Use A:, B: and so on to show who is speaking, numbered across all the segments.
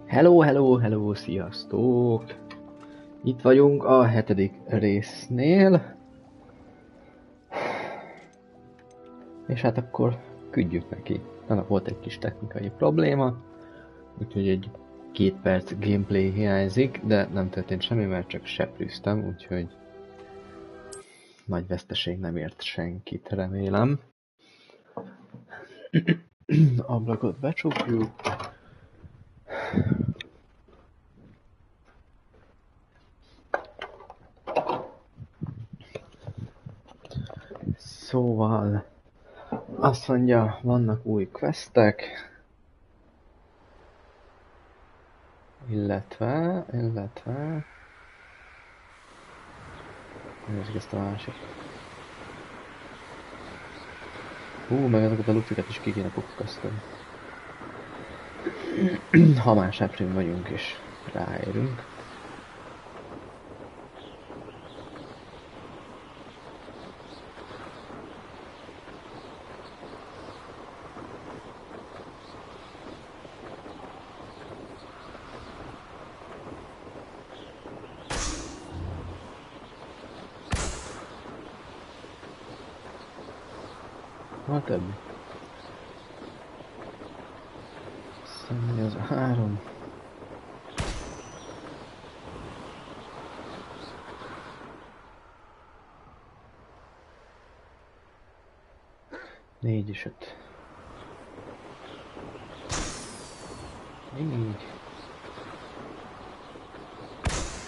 A: Hello, hello, hello, sziasztok! Itt vagyunk a 7. résznél. És hát akkor küldjük neki. Annak volt egy kis technikai probléma, úgyhogy egy 2 perc gameplay hiányzik, de nem történt semmi, mert csak seprűztem, úgyhogy nagy veszteség nem ért senkit, remélem. Ablakot becsukjuk. Szóval azt mondja, vannak új questek, illetve nézzük ezt a másik. Meg azokat a lufikat is ki kéne pukkasztani. Ha már seprűn vagyunk és ráérünk. A többi. Szemlyi az a 3. Négy és 5. 4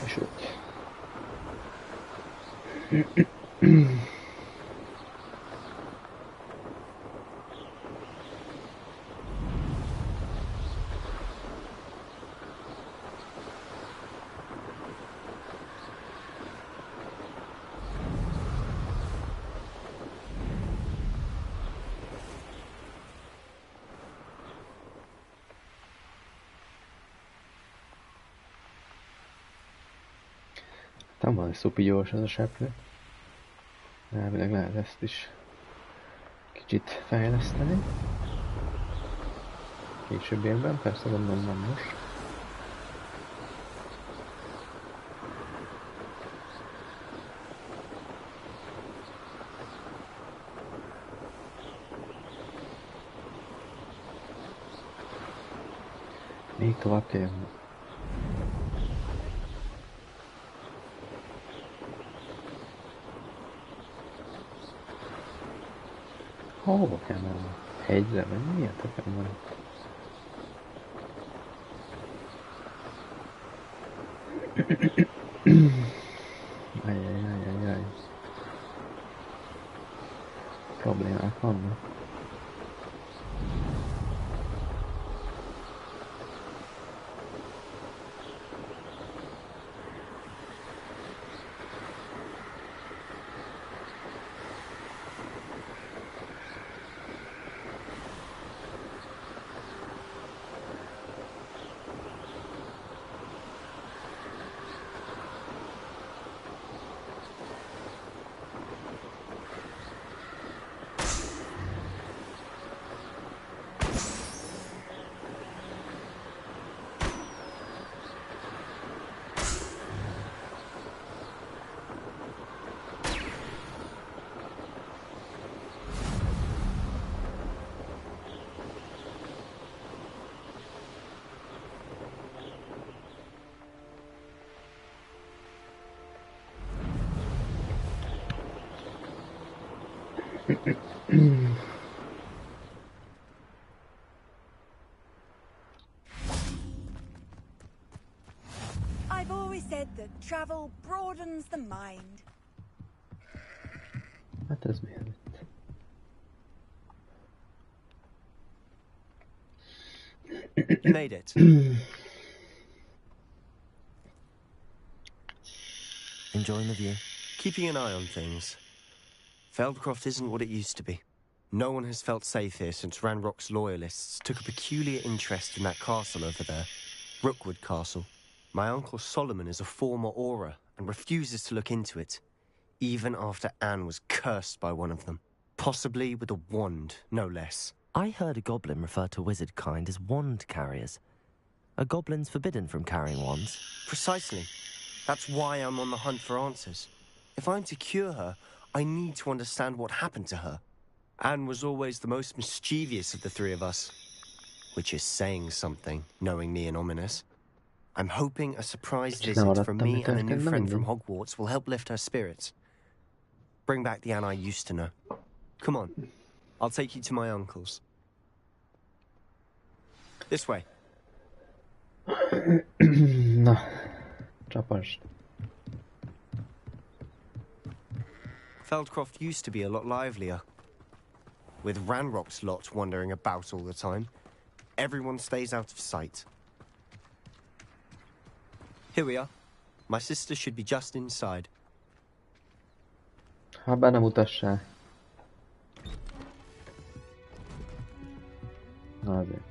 A: és 5. Nem van szupi gyors ez a seprő. Elvileg lehet ezt is kicsit fejleszteni. Későbbiekben, persze gondolom nem most. Még tovább kell jönni. Hova kell menni? Hegyre menni? Milyen tökem van itt? Ajajajajajaj. Problémák vannak.
B: I've always said that travel broadens the mind.
A: Hát ez mielőtt.
C: You made it. Enjoying the view? Keeping an eye on things. Feldcroft isn't what it used to be. No one has felt safe here since Ranrock's loyalists took a peculiar interest in that castle over there. Rookwood Castle. My uncle Solomon is a former Auror and refuses to look into it, even after Anne was cursed by one of them. Possibly with a wand, no less.
D: I heard a goblin refer to wizard kind as wand carriers. Are goblins forbidden from carrying wands?
C: Precisely. That's why I'm on the hunt for answers. If I'm to cure her, I need to understand what happened to her. Anne was always the most mischievous of the three of us. Which is saying something, knowing me and Ominous. I'm hoping a surprise visit from me and a new friend from Hogwarts will help lift her spirits. Bring back the Anne I used to know. Come on, I'll take you to my uncle's. This way.
A: Na, csapasd.
C: Feldcroft used to be a lot livelier. With Ranrock's lot wandering about all the time, everyone stays out of sight. Here we are. My sister should be just inside.
A: Ha be nem mutassál. Na azért.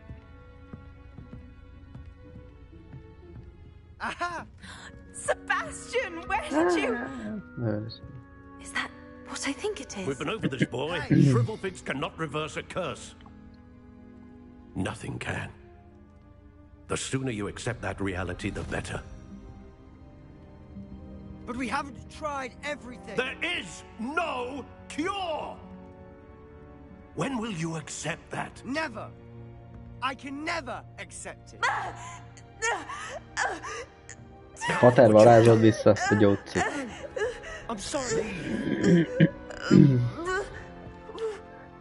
B: Aha! Sebastian, where did you...
A: Nősz.
B: Is that what I think it is?
E: We've been over this, boy. Shrivelfigs cannot reverse a curse. Nothing can. The sooner you accept that reality, the better.
F: But we haven't tried everything.
E: There is no cure! When will you accept that?
F: Never. I can never accept it.
A: Ha te varázsod vissza azt a gyógyszert.
F: I'm sorry.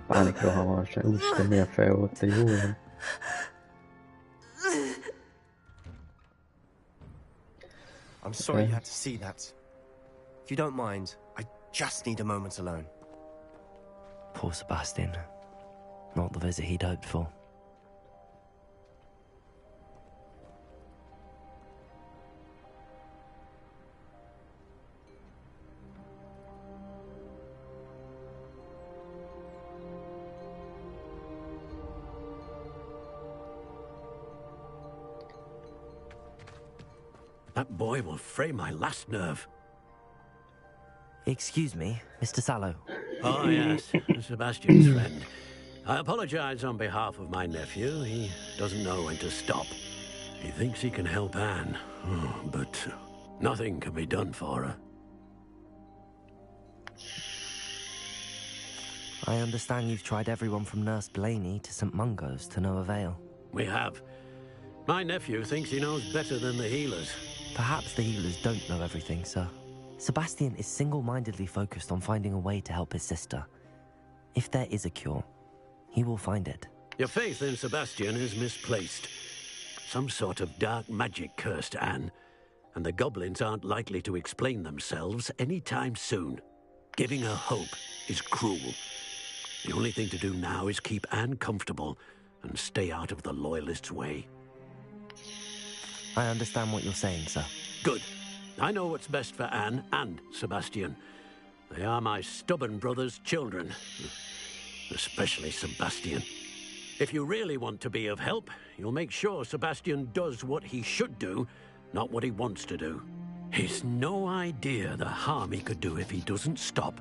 A: Pánikrohamarság. Úristen, milyen fej volt, te jó vagy.
C: I'm sorry you had to see that. If you don't mind, I just need a moment alone.
D: Poor Sebastian. Not the visit he'd hoped for.
E: That boy will fray my last nerve.
D: Excuse me, Mr. Sallow.
E: Oh, yes, Sebastian's friend. I apologize on behalf of my nephew. He doesn't know when to stop. He thinks he can help Anne, but nothing can be done for her.
D: I understand you've tried everyone from Nurse Blaney to St. Mungo's to no avail.
E: We have. My nephew thinks he knows better than the healers.
D: Perhaps the healers don't know everything, sir. Sebastian is single-mindedly focused on finding a way to help his sister. If there is a cure, he will find it.
E: Your faith in Sebastian is misplaced. Some sort of dark magic cursed Anne, and the goblins aren't likely to explain themselves anytime soon. Giving her hope is cruel. The only thing to do now is keep Anne comfortable and stay out of the Loyalists' way.
D: I understand what you're saying, sir.
E: Good. I know what's best for Anne and Sebastian. They are my stubborn brother's children. Especially Sebastian. If you really want to be of help, you'll make sure Sebastian does what he should do, not what he wants to do. He's no idea the harm he could do if he doesn't stop.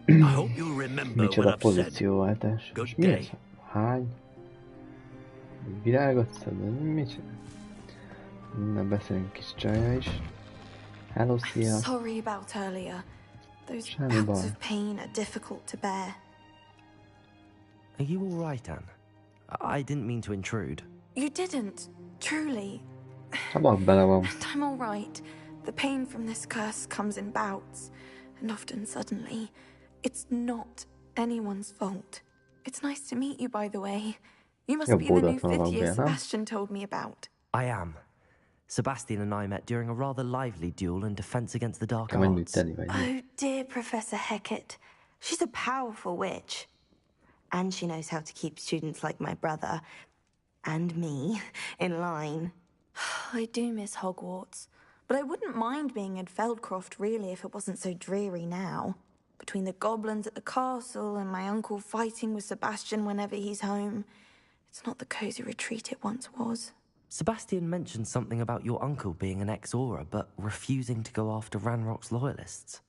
E: I hope you remember what
A: Micsoda
E: I've said.
A: pozícióváltás.
E: Good
A: És mi
E: day.
A: ez? Hány? Virágot szedni? Micsoda? Nem beszélünk kis csaja is. Hello, szia!
B: I'm sorry about earlier. Those
A: Semmi
B: bouts
A: baj.
B: of pain are difficult to bear.
D: Are you all right, Anne? I didn't mean to intrude.
B: You didn't, truly.
A: A bak bele van.
B: And I'm all right. The pain from this curse comes in bouts, and often suddenly. It's not anyone's fault. It's nice to meet you, by the way. You must be the new fifth year Sebastian told me about.
D: I am. Sebastian and I met during a rather lively duel in Defense Against the Dark
A: Come on,
D: Arts.
B: Oh, dear Professor Hecat. She's a powerful witch. And she knows how to keep students like my brother, and me, in line. I do miss Hogwarts, but I wouldn't mind being in Feldcroft, really, if it wasn't so dreary now. Between the goblins at the castle and my uncle fighting with Sebastian whenever he's home, it's not the cosy retreat it once was.
D: Sebastian mentioned something about your uncle being an ex-Auror, but refusing to go after Ranrock's loyalists.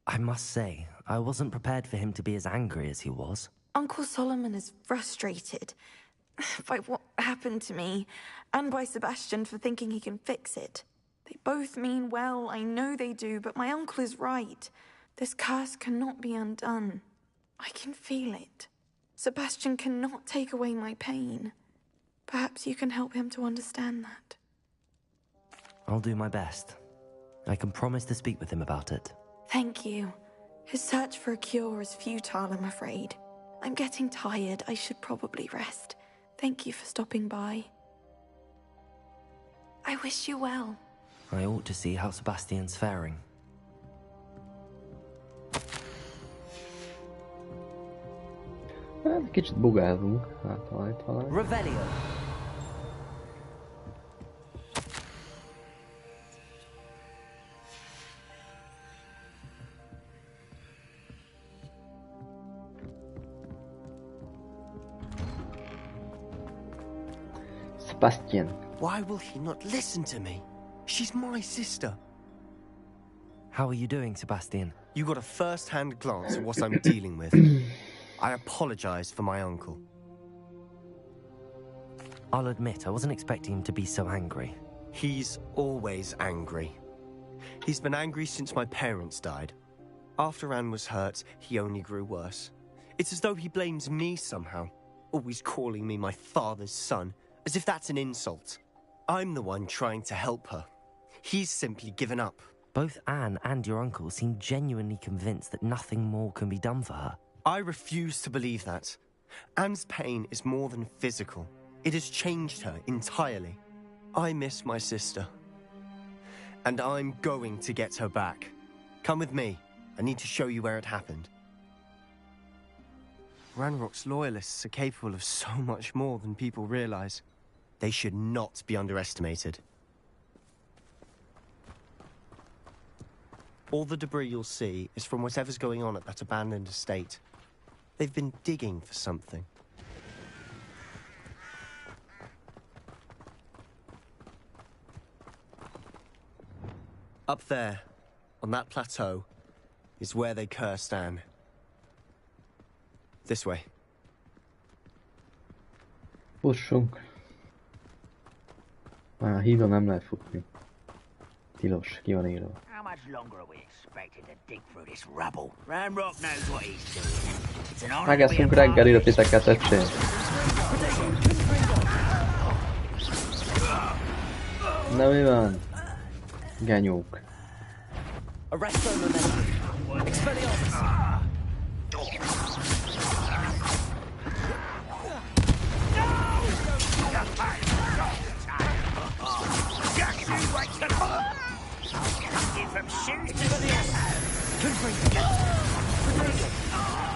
D: I must say, I wasn't prepared for him to be as angry as he was.
B: Uncle Solomon is frustrated by what happened to me, and by Sebastian for thinking he can fix it. They both mean well, I know they do, but my uncle is right. This curse cannot be undone. I can feel it. Sebastian cannot take away my pain. Perhaps you can help him to understand that.
D: I'll do my best. I can promise to speak with him about it.
B: Thank you. His search for a cure is futile, I'm afraid. I'm getting tired. I should probably rest. Thank you for stopping by. I wish you well.
D: I ought to see how Sebastian's faring.
A: Hát kicsit bugázunk, hát ha itt valami.
D: Revelio.
A: Sebastian.
C: Why will he not listen to me? She's my sister.
D: How are you doing, Sebastian?
C: You got a first-hand glance at what I'm dealing with. I apologize for my uncle.
D: I'll admit, I wasn't expecting him to be so angry.
C: He's always angry. He's been angry since my parents died. After Anne was hurt, he only grew worse. It's as though he blames me somehow, always calling me my father's son, as if that's an insult. I'm the one trying to help her. He's simply given up.
D: Both Anne and your uncle seem genuinely convinced that nothing more can be done for her.
C: I refuse to believe that. Anne's pain is more than physical. It has changed her entirely. I miss my sister. And I'm going to get her back. Come with me. I need to show you where it happened. Ranrock's loyalists are capable of so much more than people realize. They should not be underestimated. All the debris you'll see is from whatever's going on at that abandoned estate. They've been digging for something. Up there, on that plateau, is where they cursed Anne. This way.
A: Fussunk. Hídon nem lehet futni. Tilos, ki van írva.
G: How much longer are we expected to dig through this rubble? Ranrock knows what he's doing. It's an honor to be a
A: Megesszünk
G: part of
A: reggelire
G: this.
A: titeket, öcsém. Na mi van? Genyók.
D: Arresto momentum. Expelliarmus.
G: From shoes to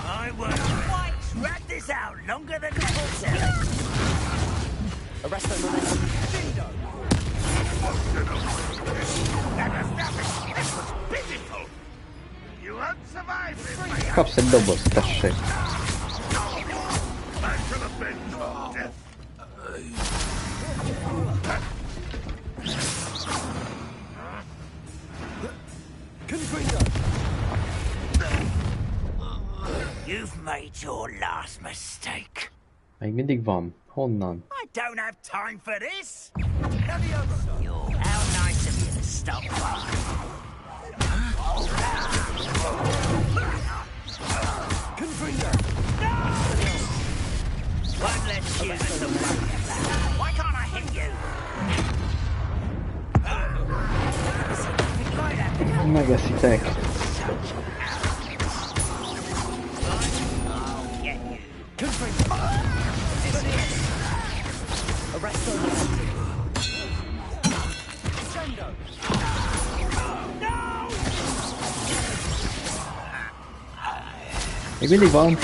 G: I won't quite drag this out longer than necessary.
D: Arresto momentum.
G: That was nothing. This was pitiful. You won't survive this.
A: Kapsz egy dobozt, tessék.
G: I should have been to death. You've made your last mistake.
A: Még mindig van. Honnan?
G: I don't have time for this. How nice of you to stop by. One less shoes to worry about. Why can't I hit you?
A: Megeszitek. Még mindig van.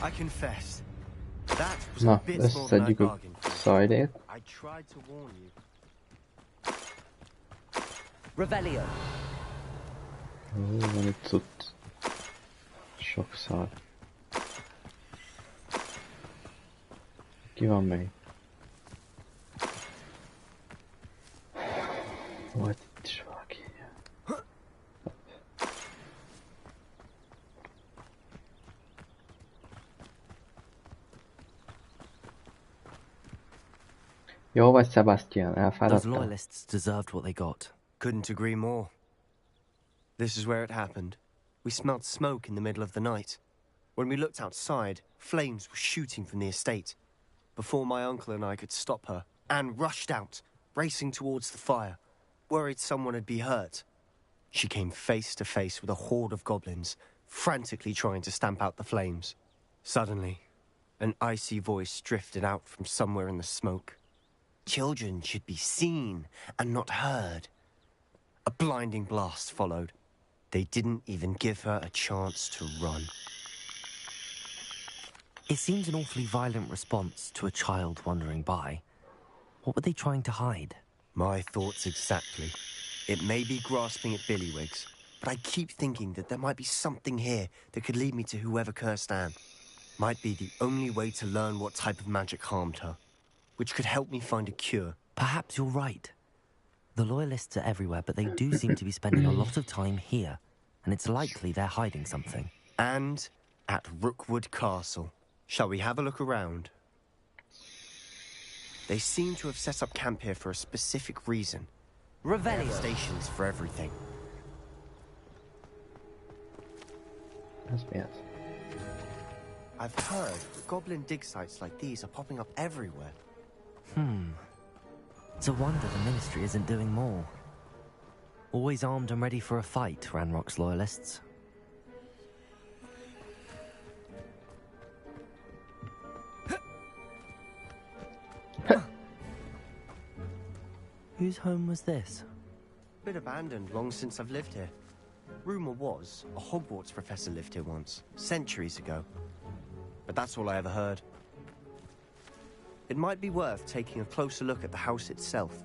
C: I confess. That was
A: Na,
C: a bit more than I
A: összeszedjük a
C: bargained for.
A: szajdét.
C: I tried to warn you.
D: Revelio.
A: Van itt cucc. Sok szar. Ki van még? Volt itt is valaki. Jó vagy, Sebastian,
D: Those
A: elfáradtál?
D: loyalists deserved what they got.
C: Couldn't agree more. This is where it happened. We smelled smoke in the middle of the night. When we looked outside, flames were shooting from the estate. Before my uncle and I could stop her, Anne rushed out, racing towards the fire, worried someone had been hurt. She came face to face with a horde of goblins, frantically trying to stamp out the flames. Suddenly, an icy voice drifted out from somewhere in the smoke. Children should be seen and not heard. A blinding blast followed. They didn't even give her a chance to run.
D: It seems an awfully violent response to a child wandering by. What were they trying to hide?
C: My thoughts exactly. It may be grasping at Billywigs, but I keep thinking that there might be something here that could lead me to whoever cursed Anne. Might be the only way to learn what type of magic harmed her, which could help me find a cure.
D: Perhaps you're right. The loyalists are everywhere, but they do seem to be spending a lot of time here, and it's likely they're hiding something.
C: And at Rookwood Castle. Shall we have a look around? They seem to have set up camp here for a specific reason.
D: Revelio.
C: Stations for everything.
A: Ez mi ez?
C: I've heard goblin dig sites like these are popping up everywhere.
D: It's a wonder the Ministry isn't doing more. Always armed and ready for a fight, Ranrock's loyalists. Whose home was this?
C: Been abandoned long since I've lived here. Rumor was a Hogwarts professor lived here once, centuries ago. But that's all I ever heard. It might be worth taking a closer look at the house itself.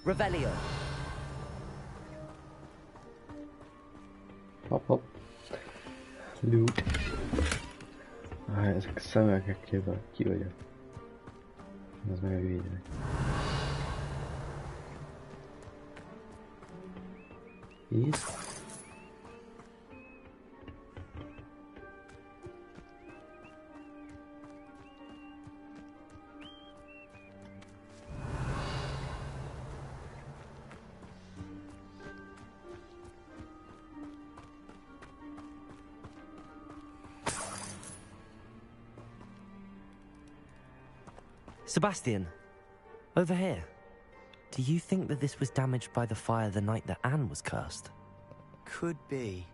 D: Revelio.
A: Hopp, hopp. Loot. Ezek a szemekek ki vagyok. Ez meg a hülyének. Itt.
D: Sebastian, over here. Do you think that this was damaged by the fire the night that Anne was cursed?
C: Could be.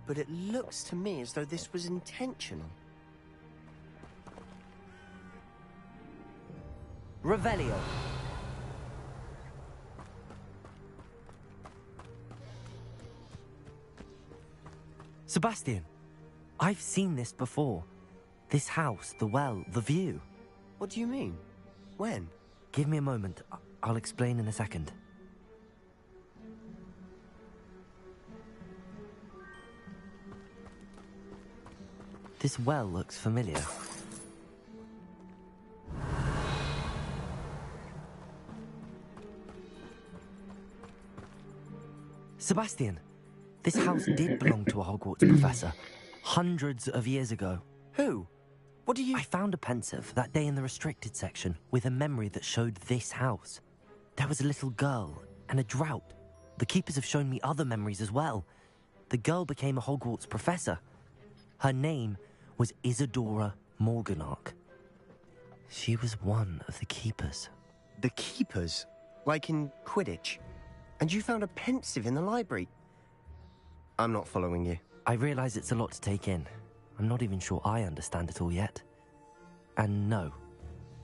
C: But it looks to me as though this was intentional.
D: Revelio. Sebastian, I've seen this before. This house, the well, the view.
C: What do you mean? When?
D: Give me a moment. I'll explain in a second. This well looks familiar. Sebastian, this house did belong to a Hogwarts professor. Hundreds of years ago.
C: Who? What do you...
D: I found a pensive that day in the restricted section with a memory that showed this house. There was a little girl and a drought. The keepers have shown me other memories as well. The girl became a Hogwarts professor. Her name was Isadora Morganark. She was one of the keepers.
C: The keepers? Like in Quidditch? And you found a pensive in the library? I'm not following you.
D: I realize it's a lot to take in. I'm not even sure I understand it all yet. And no,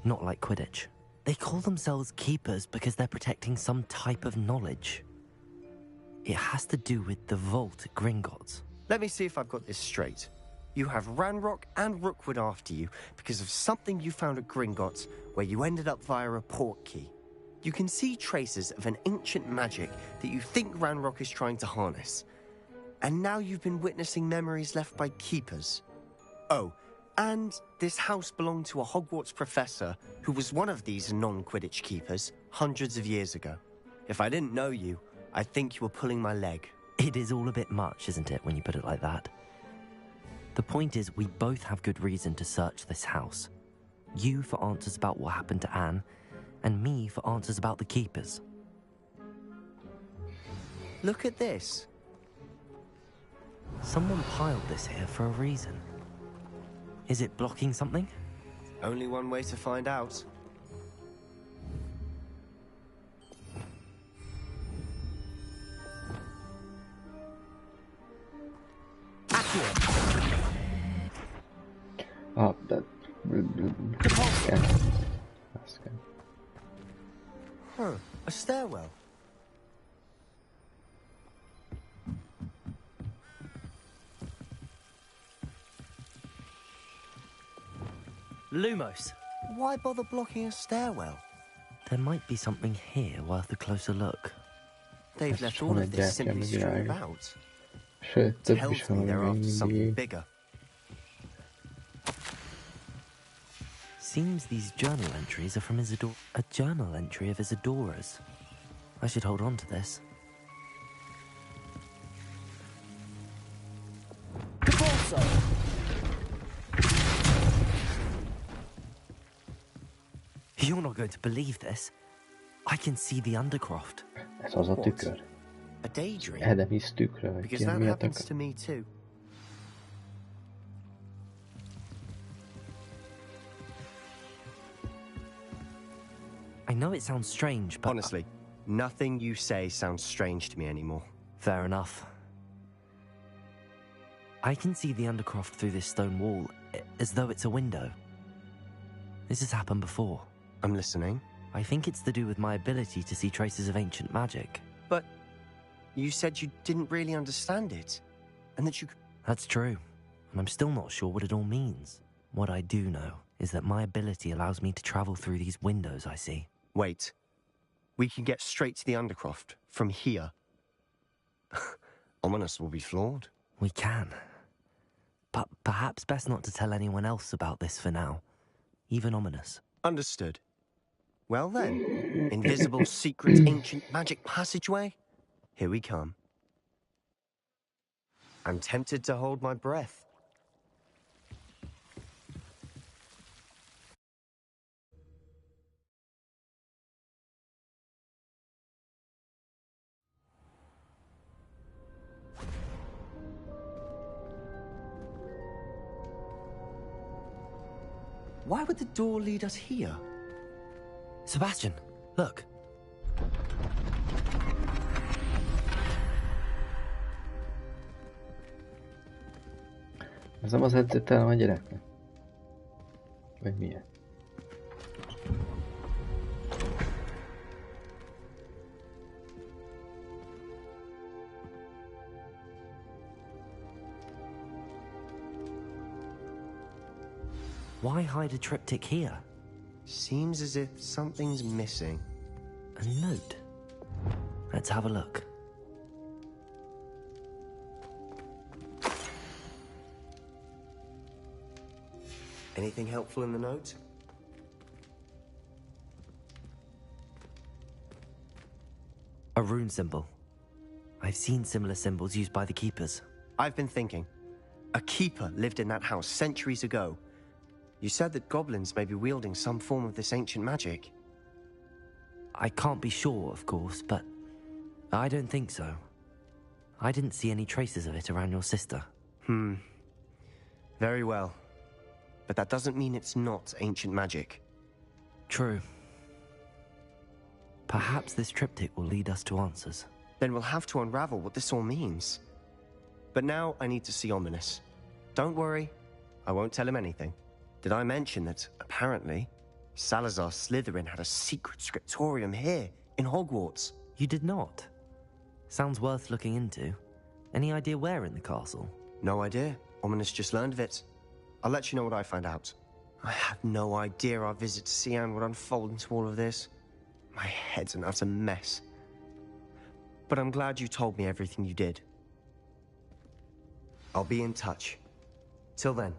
D: not like Quidditch. They call themselves keepers because they're protecting some type of knowledge. It has to do with the vault at Gringotts.
C: Let me see if I've got this straight. You have Ranrock and Rookwood after you because of something you found at Gringotts where you ended up via a port key. You can see traces of an ancient magic that you think Ranrock is trying to harness. And now you've been witnessing memories left by keepers. Oh, and this house belonged to a Hogwarts professor who was one of these non-Quidditch keepers hundreds of years ago. If I didn't know you, I'd think you were pulling my leg.
D: It is all a bit much, isn't it, when you put it like that? The point is, we both have good reason to search this house. You for answers about what happened to Anne, and me for answers about the keepers.
C: Look at this.
D: Someone piled this here for a reason. Is it blocking something?
C: Only one way to find out.
A: Oh, that... Okay. That's good.
C: Huh, a stairwell.
D: Lumos.
C: Why bother blocking a stairwell?
D: There might be something here worth a closer look.
C: They've left all of this simply strewn about.
A: Sőt, több is
C: Tells
A: van,
C: me they're after
A: ami
C: something
A: mindig.
C: bigger.
D: Seems these journal entries are from Isidore. A journal entry of Isidora's. I should hold on to this. You're not going to believe this. I can see the Undercroft.
A: Ez az a tükör.
C: A daydream?
A: Edemis tükre, vagy
C: Because
A: ki,
C: that
A: mi a
C: happens
A: tök?
C: to me too.
D: I know it sounds strange, but...
C: Honestly, nothing you say sounds strange to me anymore.
D: Fair enough. I can see the Undercroft through this stone wall, as though it's a window. This has happened before.
C: I'm listening.
D: I think it's to do with my ability to see traces of ancient magic.
C: But you said you didn't really understand it, and that you...
D: That's true, and I'm still not sure what it all means. What I do know is that my ability allows me to travel through these windows I see.
C: Wait. We can get straight to the Undercroft from here. Ominous will be flawed.
D: We can. But perhaps best not to tell anyone else about this for now. Even Ominous.
C: Understood. Well then, invisible, secret, ancient magic passageway? Here we come. I'm tempted to hold my breath. Why would the door lead us here?
D: Sebastian, look.
A: Ez nem az edzőtelen a gyereknek? Vagy milyen?
D: Why hide a triptych here?
C: Seems as if something's missing.
D: A note. Let's have a look.
C: Anything helpful in the note?
D: A rune symbol. I've seen similar symbols used by the keepers.
C: I've been thinking. A keeper lived in that house centuries ago. You said that goblins may be wielding some form of this ancient magic.
D: I can't be sure, of course, but I don't think so. I didn't see any traces of it around your sister.
C: Very well. But that doesn't mean it's not ancient magic.
D: True. Perhaps this triptych will lead us to answers.
C: Then we'll have to unravel what this all means. But now I need to see Ominous. Don't worry, I won't tell him anything. Did I mention that, apparently, Salazar Slytherin had a secret scriptorium here, in Hogwarts?
D: You did not? Sounds worth looking into. Any idea where in the castle?
C: No idea. Ominous just learned of it. I'll let you know what I find out. I had no idea our visit to Sian would unfold into all of this. My head's an utter mess. But I'm glad you told me everything you did. I'll be in touch. Till then.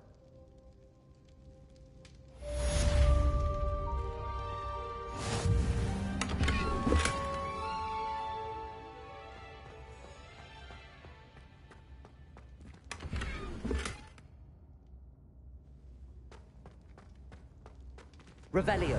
D: Revelio.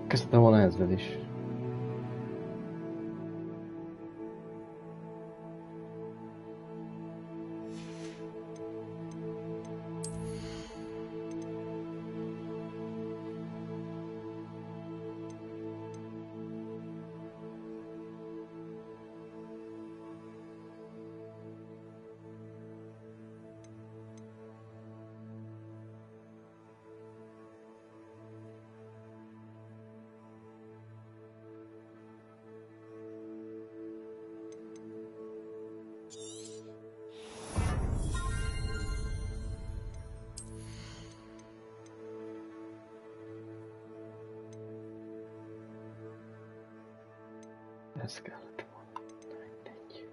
A: Kezdtem volna ezzel is. Ez kellett volna. Mindegy.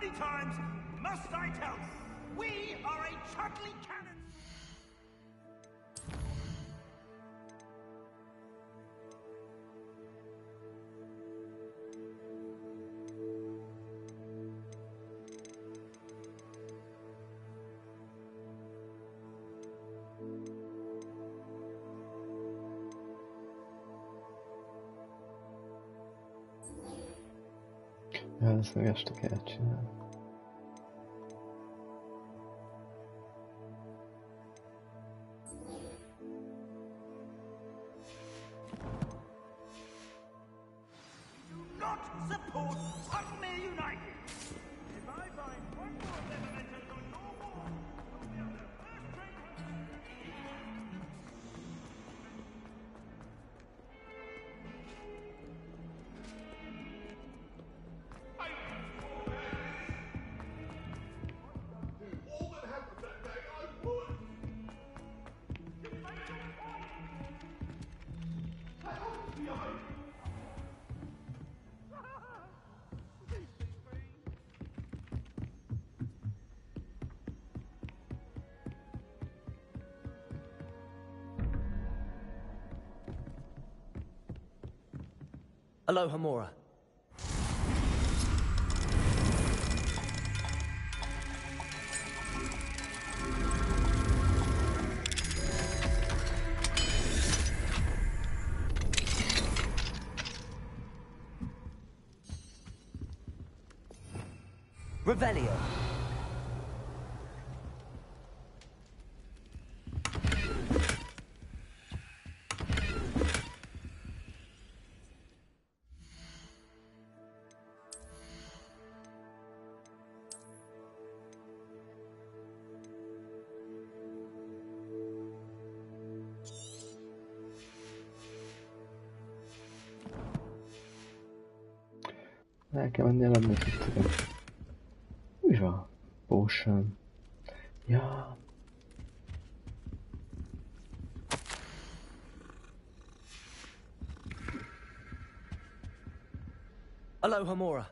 G: many times must I tell you? We are a Chudley cannon.
A: Ja, ezt meg este kell csinálni.
G: Not support Suddenly United. If I find one more of them and I don't know more, you'll be on the first train. All that happened that day, I would. I hope to be behind you.
D: Aloha Mora. Revelio.
A: El kell menni eladni a cuccokat. Mi van? Potion. Ja.
D: Aloha Mora.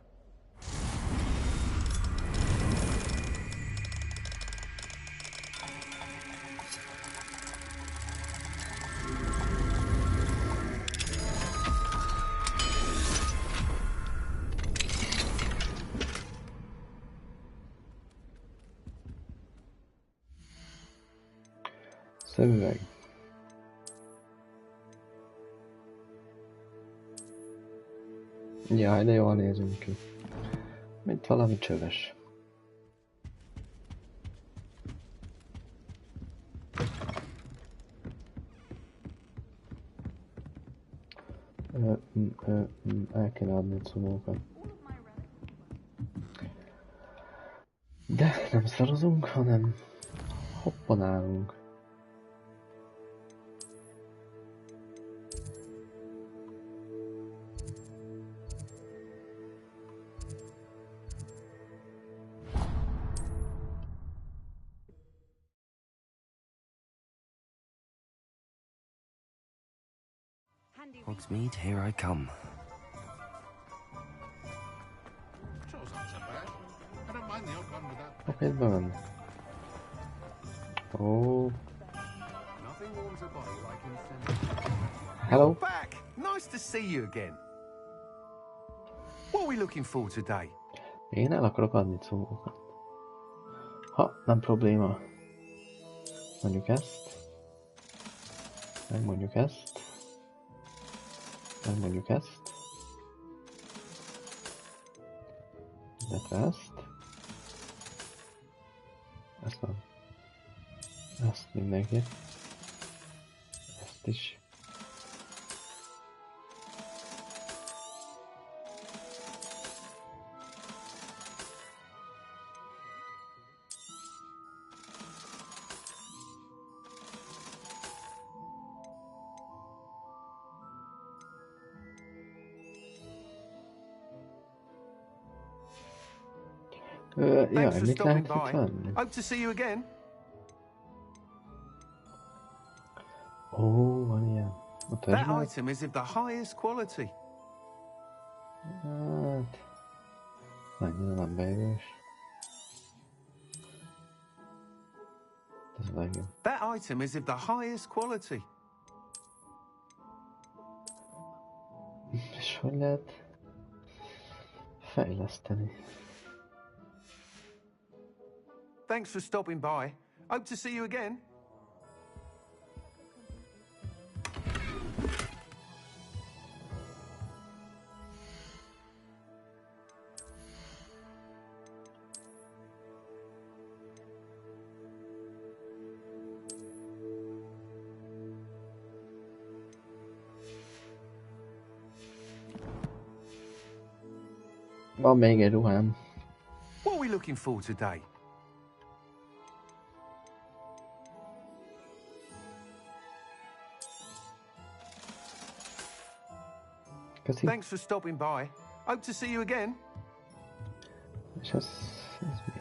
A: Szemüveg. Jaj, de jól nézünk ki. Mint valami csöves. El kéne adni a cumókat. De nem szarozunk, hanem hoppanálunk.
D: Hogsmeade, here I come.
H: Chores aren't so bad. I don't mind the odd one without.
A: Oké, bemenni. Ó.
H: Nothing warms a body like incense.
A: Hello.
F: Back! Nice to see you again. What are we looking for today?
A: Én el akarok adni cumókat. Ha, nem probléma. Mondjuk ezt. Megmondjuk ezt. Megmondjuk ezt. Illetve ezt. Ezt nem. Ezt mindenképp. Ezt is.
F: Thanks for
A: mit
F: stopping
A: lehet itt
F: by.
A: venni?
F: Hope to see you again.
A: Ó, van ilyen. A
F: That
A: törzsmány?
F: item is of the highest quality.
A: Hát... Mennyire nem beérős. Ez a legjobb.
F: That item is of the highest quality.
A: És hogy lehet fejleszteni?
F: Thanks for stopping by. Hope to see you again.
A: Van még egy ruhám.
I: What are we looking for today?
A: Köszi.
I: Thanks for stopping by. Hope to see you again.
A: És ez mi?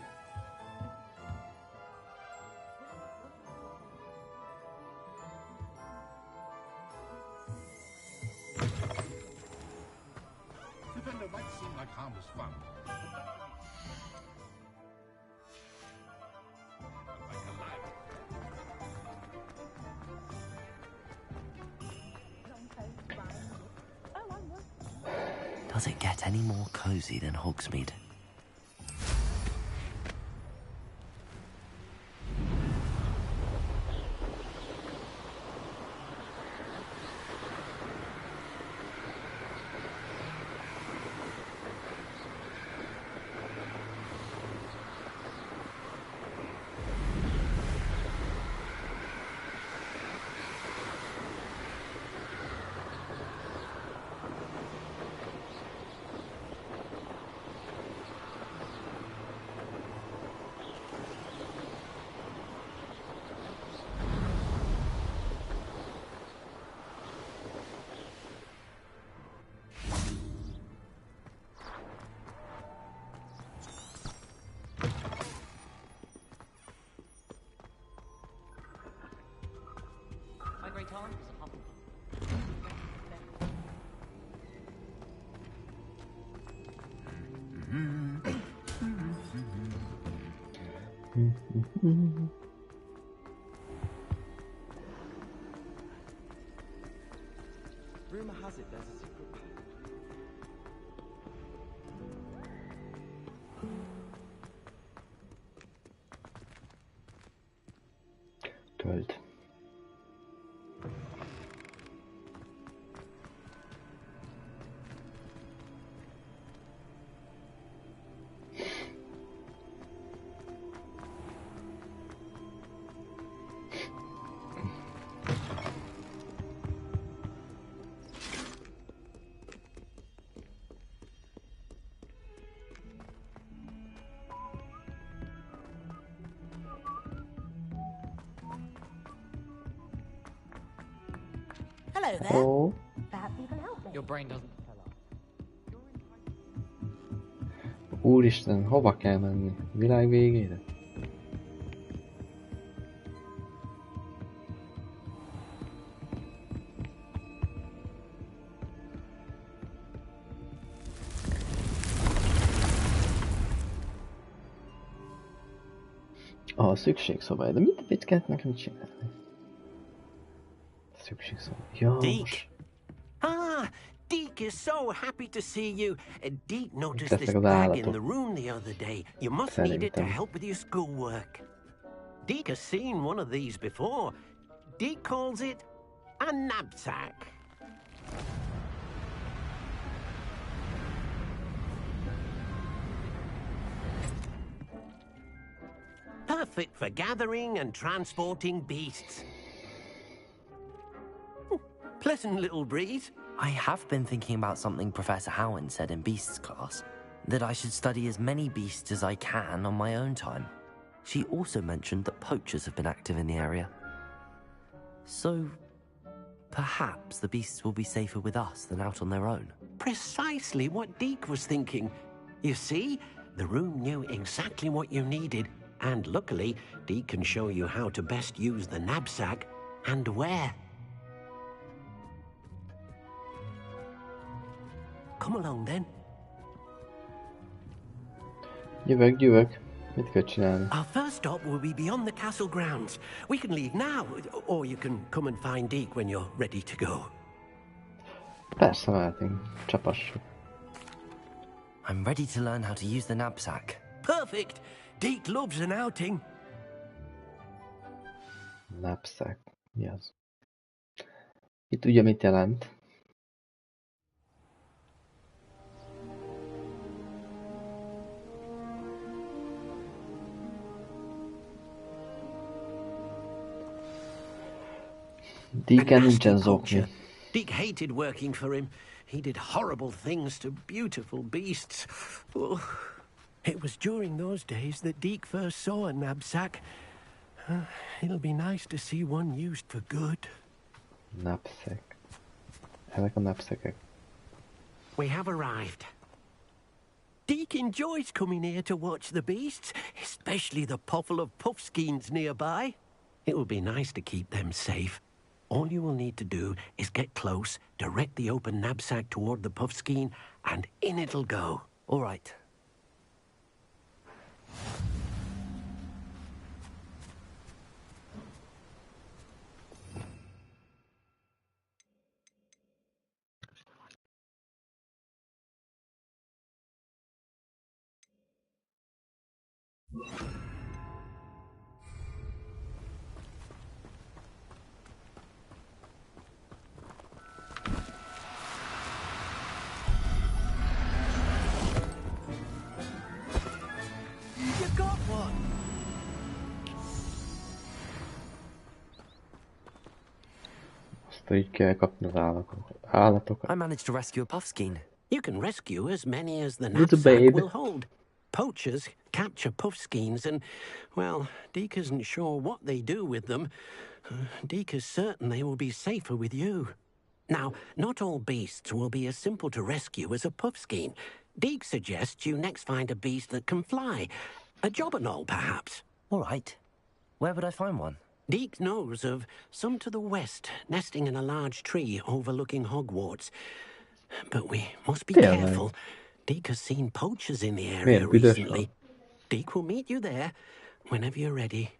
H: Even though it might seem like harmless fun. Like a life.
D: Does it get any more cozy than Hogsmeade?
F: Rumor has it there's a secret.
A: Tölt.
B: Hello there.
A: Ó,
B: Perhaps you can help me.
J: Your brain doesn't tell us.
A: úristen, hova kell menni? Világ végére? A szükségszobály, de mit kellett nekem csinálni? Szükségszobály. Ja,
E: Deke.
A: most
E: Ah, Deke is so happy to see you. Deke noticed
A: Lesznek
E: this
A: az
E: bag in
A: állatok.
E: the room the other day. You must need it to
A: Szerintem.
E: help with your schoolwork. Deke has seen one of these before. Deke calls it a knapsack. Perfect for gathering and transporting beasts. Pleasant little breeze.
D: I have been thinking about something Professor Howard said in Beasts class, that I should study as many beasts as I can on my own time. She also mentioned that poachers have been active in the area. So, perhaps the beasts will be safer with us than out on their own.
E: Precisely what Deke was thinking. You see, the room knew exactly what you needed, and luckily, Deke can show you how to best use the knapsack and where. Come along then.
A: Jövök. Mit kell csinálni?
E: Our first stop will be beyond the castle grounds. We can leave now, or you can come and find Deke when you're ready to go.
A: Persze, mehetünk. Csapassuk.
D: I'm ready to learn how to use the knapsack.
E: Perfect! Deke loves an outing.
A: Knapsack. Mi az? Ki tudja, mit jelent? Deke nincsen zokni.
E: Deke hated working for him. he did horrible things to beautiful beasts. Oh, it was during those days that Deke first saw a knapsack. It'll be nice to see one used for good.
A: Knapsack. Ezek a knapsackek.
E: We have arrived. Deke enjoys coming here to watch the beasts, especially the potful of puffskeins nearby. It will be nice to keep them safe. All you will need to do is get close, direct the open knapsack toward the puffskein, and in it'll go.
D: All right.
E: You got one!
A: Azt így kell kapni az állatokat.
D: I managed to rescue a puffskein.
E: You can rescue as many as the
A: Little
E: knapsack
A: babe.
E: will hold. Poachers capture puffskeins and, well, Deke isn't sure what they do with them. Deke is certain they will be safer with you. Now, not all beasts will be as simple to rescue as a puffskein. Deke suggests you next find a beast that can fly. A jobberknoll, perhaps.
D: All right. Where would I find one?
E: Deke knows of some to the west, nesting in a large tree overlooking Hogwarts. But we must be
A: Yeah,
E: careful. Deke has seen poachers in the area
A: Miért büdös
E: recently.
A: van?
E: Deke will meet you there whenever you're ready.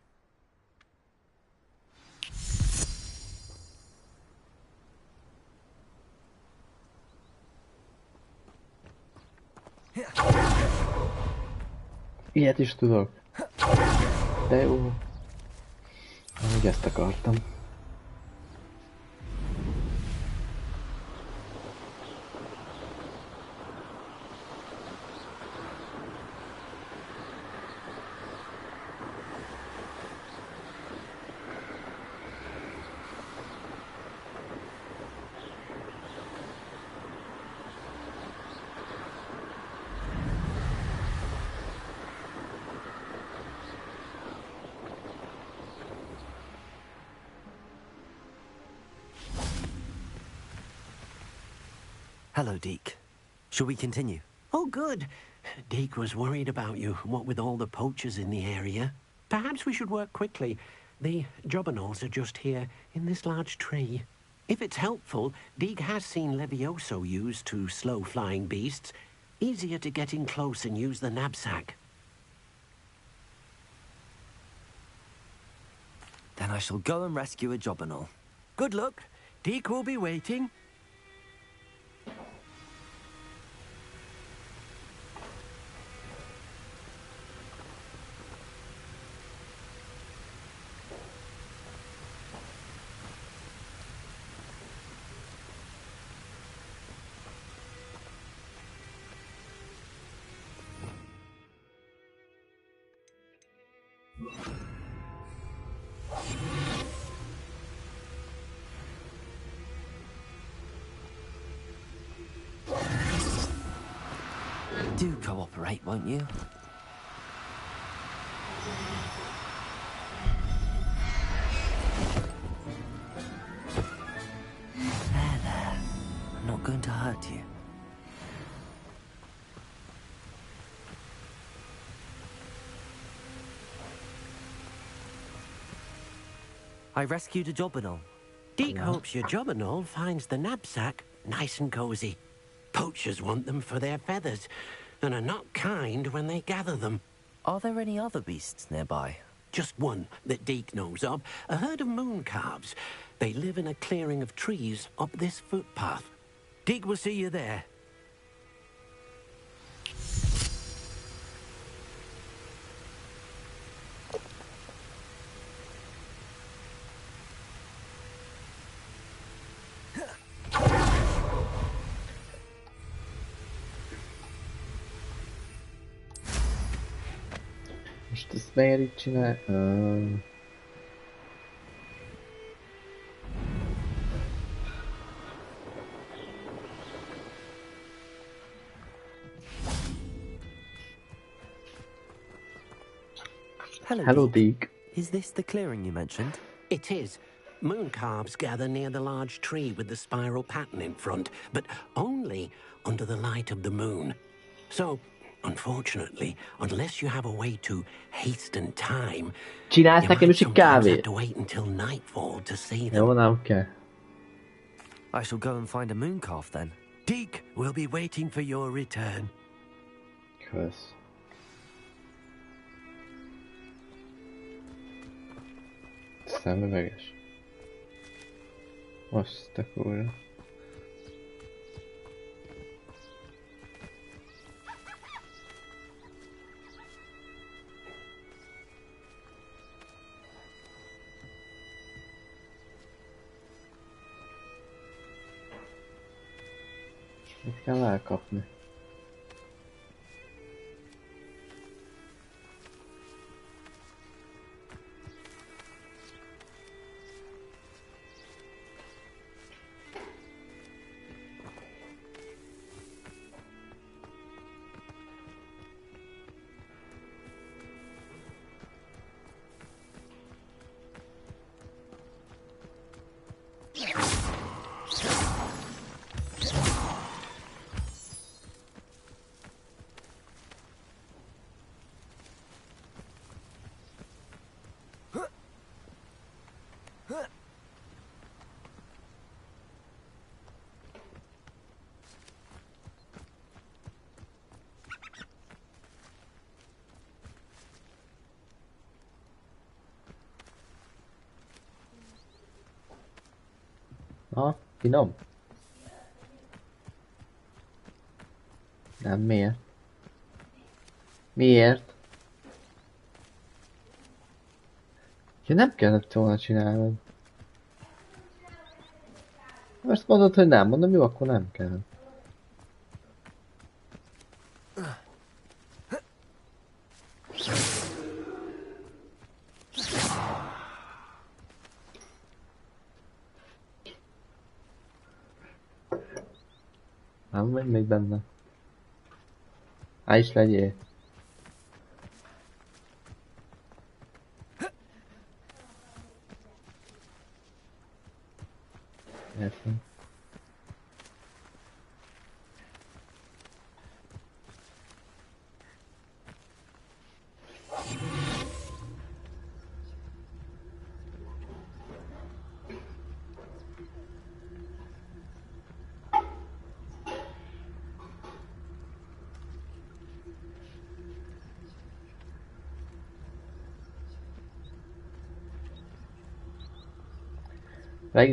A: Ilyet is tudok. De jó. Amúgy ezt akartam.
D: Hello, Deke. Shall we continue?
E: Oh, good. Deke was worried about you, what with all the poachers in the area. Perhaps we should work quickly. The jobberknolls are just here, in this large tree. If it's helpful, Deke has seen Levioso used to slow flying beasts. Easier to get in close and use the knapsack.
D: Then I shall go and rescue a jobberknoll.
E: Good luck. Deke will be waiting.
D: Do cooperate, won't you? There. I'm not going to hurt you. I rescued a jobberknoll.
E: Deke hopes your jobberknoll finds the knapsack nice and cozy. Poachers want them for their feathers, and are not kind when they gather them.
D: Are there any other beasts nearby?
E: Just one that Deke knows of, a herd of moon calves. They live in a clearing of trees up this footpath. Deke will see you there.
A: Most ezt miért így csinál? Hello, Deke.
D: Is this the clearing you mentioned?
E: It is. Moon calves gather near the large tree with the spiral pattern in front, but only under the light of the moon. So, unfortunately, unless you have a way to hasten time,
A: Csinálsz
E: you
A: nekem
E: might
A: is egy
E: sometimes have
A: kávét.
E: to wait until nightfall to see them.
A: Jó, nem kell.
D: I shall go and find a moon calf then.
E: Deke will be waiting for your return.
A: Kösz. Szemüveges. Azt a kurva. Mit kell elkapni? Na, finom? Nem, miért? Miért? Ja, nem kellett volna csinálnod. Most mondod, hogy nem, mondom, jó, akkor nem kell. Nem vagy még benne. Á is legyél. Értem.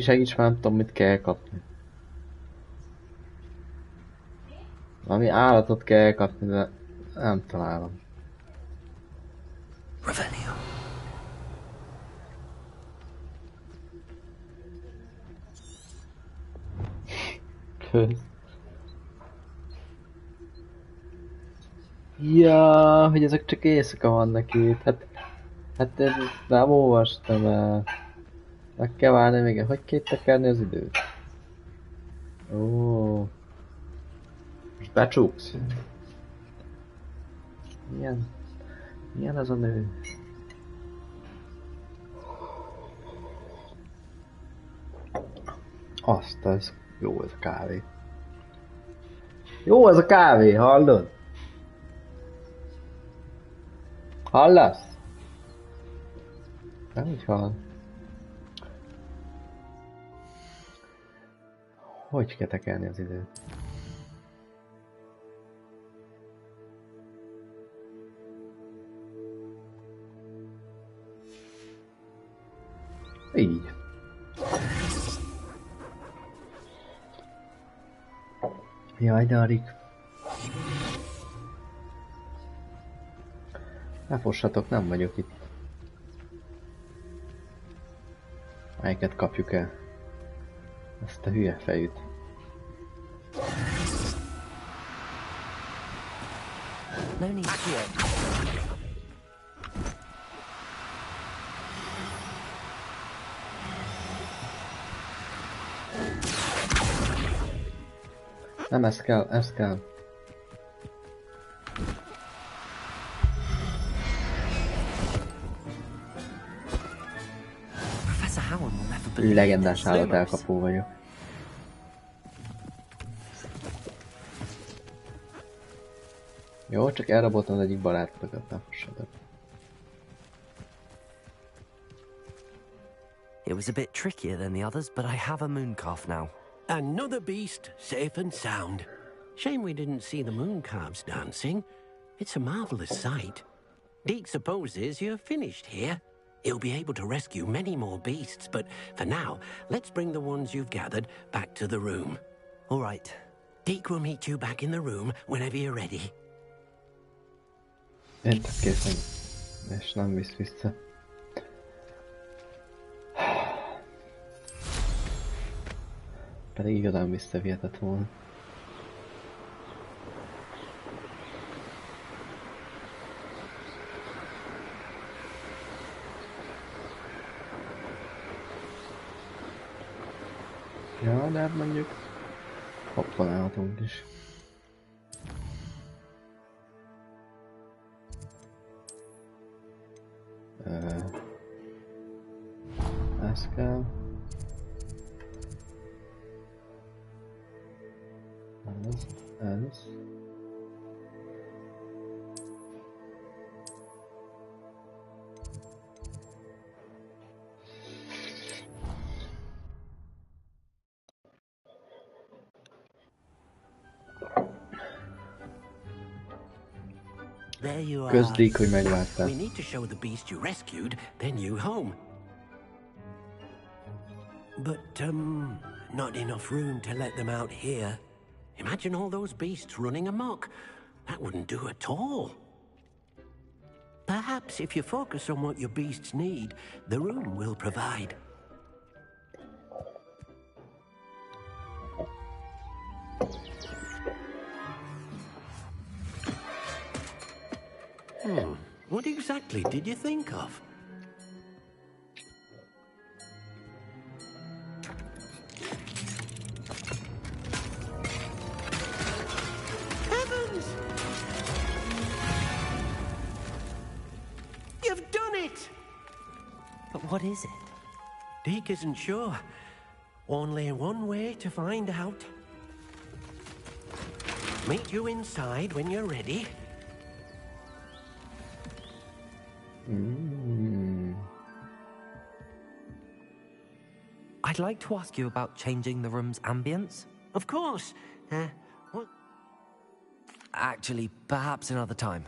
A: Segíts már, nem tudom, mit kell kapni. Valami állatot kell kapni, de nem találom.
D: Revelio.
A: Kösz. Ja, hogy ezek csak éjszaka vannak itt. Hát én nem olvastam el. Meg kell várni még, hogy kell tekerni az időt? Ó. Most becsuksz? Milyen az a nő? Azt az. Jó ez a kávé. Jó ez a kávé, hallod? Hallasz? Nem így hall. Hogy kell tekerni az időt? Így. Jaj, Darik. Ne fossatok, nem vagyok itt. Melyiket kapjuk el? Ezt a hülye fejűt.
D: No need here.
A: Nem, ez kell, ez kell.
D: believe
A: legendás
D: there's rumors.
A: állatelkapó vagyok. Jó, csak elraboltam az egyik barátodat, nem fossatok.
D: It was a bit trickier than the others, but I have a moon calf now.
E: Another beast, safe and sound. Shame we didn't see the moon calves dancing. It's a marvelous sight. Deke supposes you're finished here. He'll be able to rescue many more beasts, but for now, let's bring the ones you've gathered back to the room.
D: All right.
E: Deke will meet you back in the room whenever you're ready.
A: Én csak készen, és nem visz vissza. Pedig igazán visszavihetett volna. Ja, de hát mondjuk hoppanálhatunk is. Ez kell. Ez.
E: There you are.
A: Közlik, hogy megvártál.
E: We need to show the beast you rescued their new home. But, not enough room to let them out here. Imagine all those beasts running amok. That wouldn't do at all. Perhaps if you focus on what your beasts need, the room will provide. What exactly did you think of? Heavens! You've done it!
D: But what is it?
E: Deke isn't sure. Only one way to find out. Meet you inside when you're ready.
D: I'd like to ask you about changing the room's ambience.
E: Of course. What?
D: Actually, perhaps another time.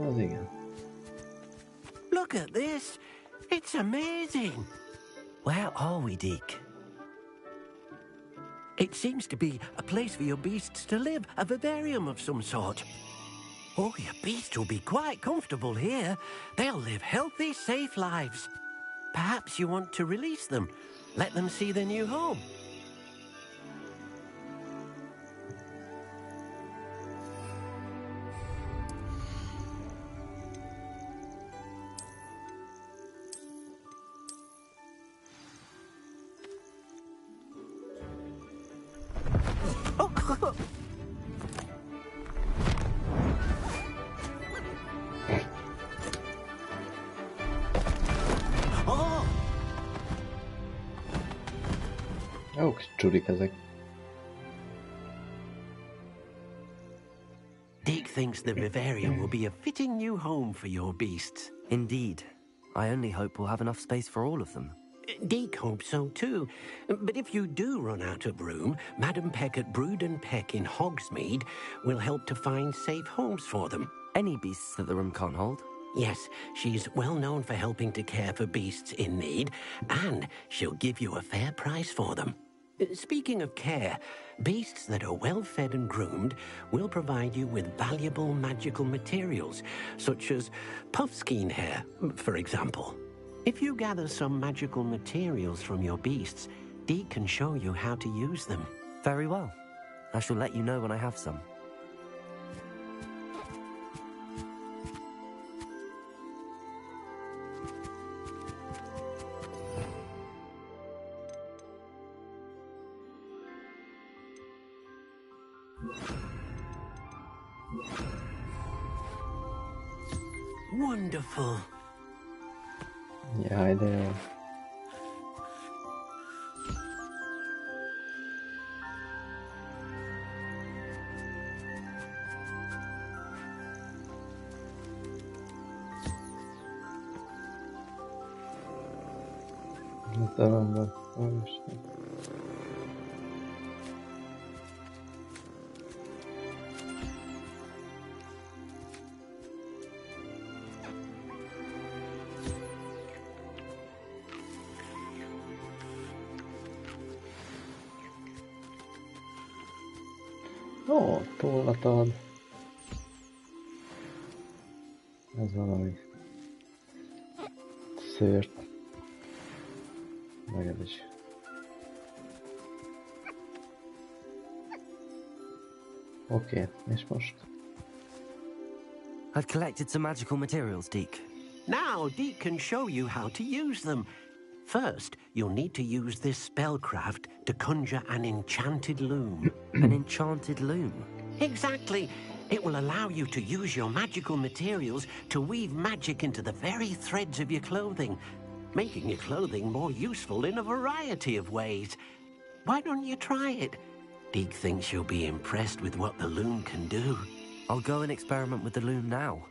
A: Az igen.
E: Look at this. It's amazing.
D: Where are we, Deke?
E: It seems to be a place for your beasts to live, a vivarium of some sort. Oh, your beasts will be quite comfortable here. They'll live healthy, safe lives. Perhaps you want to release them, let them see their new home.
A: Jó kis csurik ezek.
E: Deke thinks the vivarium will be a fitting new home for your beasts.
D: Indeed. I only hope we'll have enough space for all of them.
E: Deke hopes so too. But if you do run out of room, Madam Peck at Brood and Peck in Hogsmeade will help to find safe homes for them.
D: Any beasts that the room can't hold?
E: Yes, she's well known for helping to care for beasts in need, and she'll give you a fair price for them. Speaking of care, beasts that are well fed and groomed will provide you with valuable magical materials, such as puffskein hair, for example. If you gather some magical materials from your beasts, Deke can show you how to use them.
D: Very well. I shall let you know when I have some.
E: Wonderful.
A: Jaj, de jó. Talán van. Ó, tollat ad. Ez valami szőrt. Meg ez is. Oké, és most?
D: I've collected some magical materials, Deke.
E: Now, Deke can show you how to use them. First, you'll need to use this spellcraft to conjure an enchanted loom.
D: An enchanted loom?
E: Exactly. It will allow you to use your magical materials to weave magic into the very threads of your clothing, making your clothing more useful in a variety of ways. Why don't you try it? Deke thinks you'll be impressed with what the loom can do.
D: I'll go and experiment with the loom now.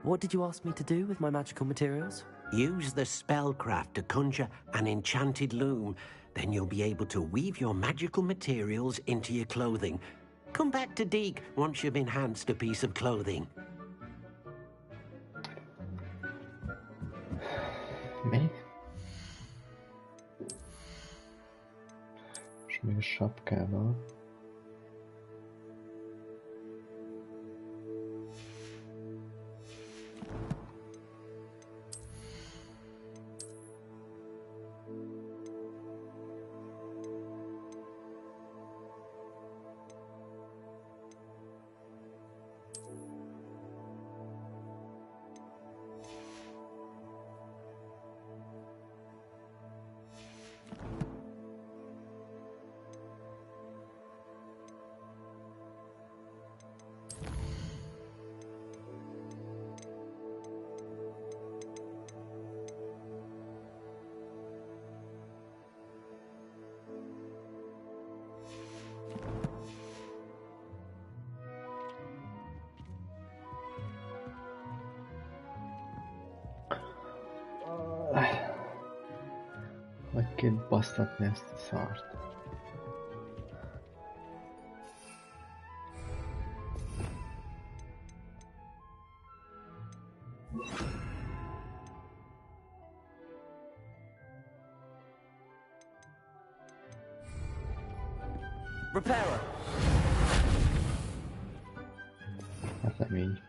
D: What did you ask me to do with my magical materials?
E: Use the spellcraft to conjure an enchanted loom. Then you'll be able to weave your magical materials into your clothing. Come back to Deke once you've enhanced a piece of clothing.
A: Mi? És még a sapkával. Hogy kéne basztatni ezt a szart.
D: Repairer!
A: Hát nem így.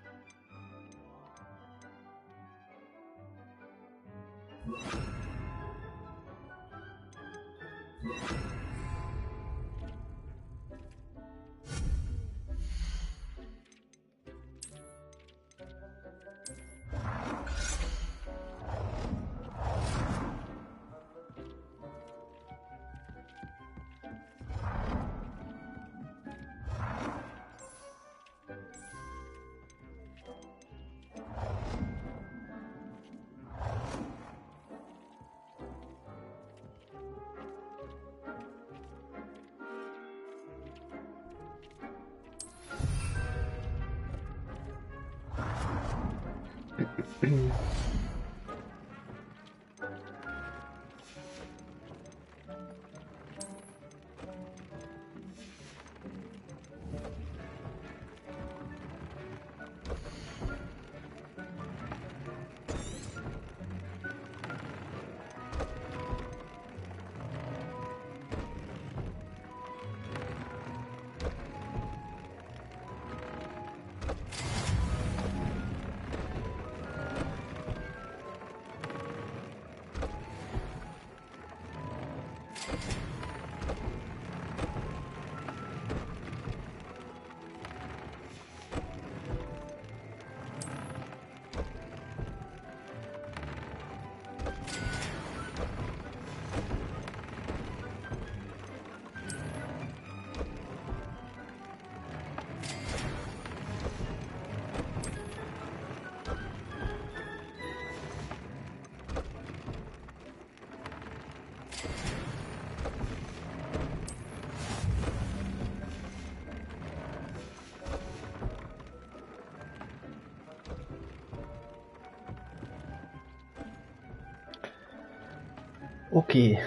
A: Oké.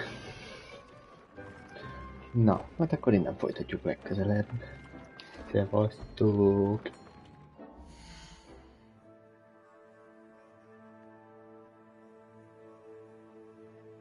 A: Na, hát akkor innen folytatjuk legközelebb. Szevasztok!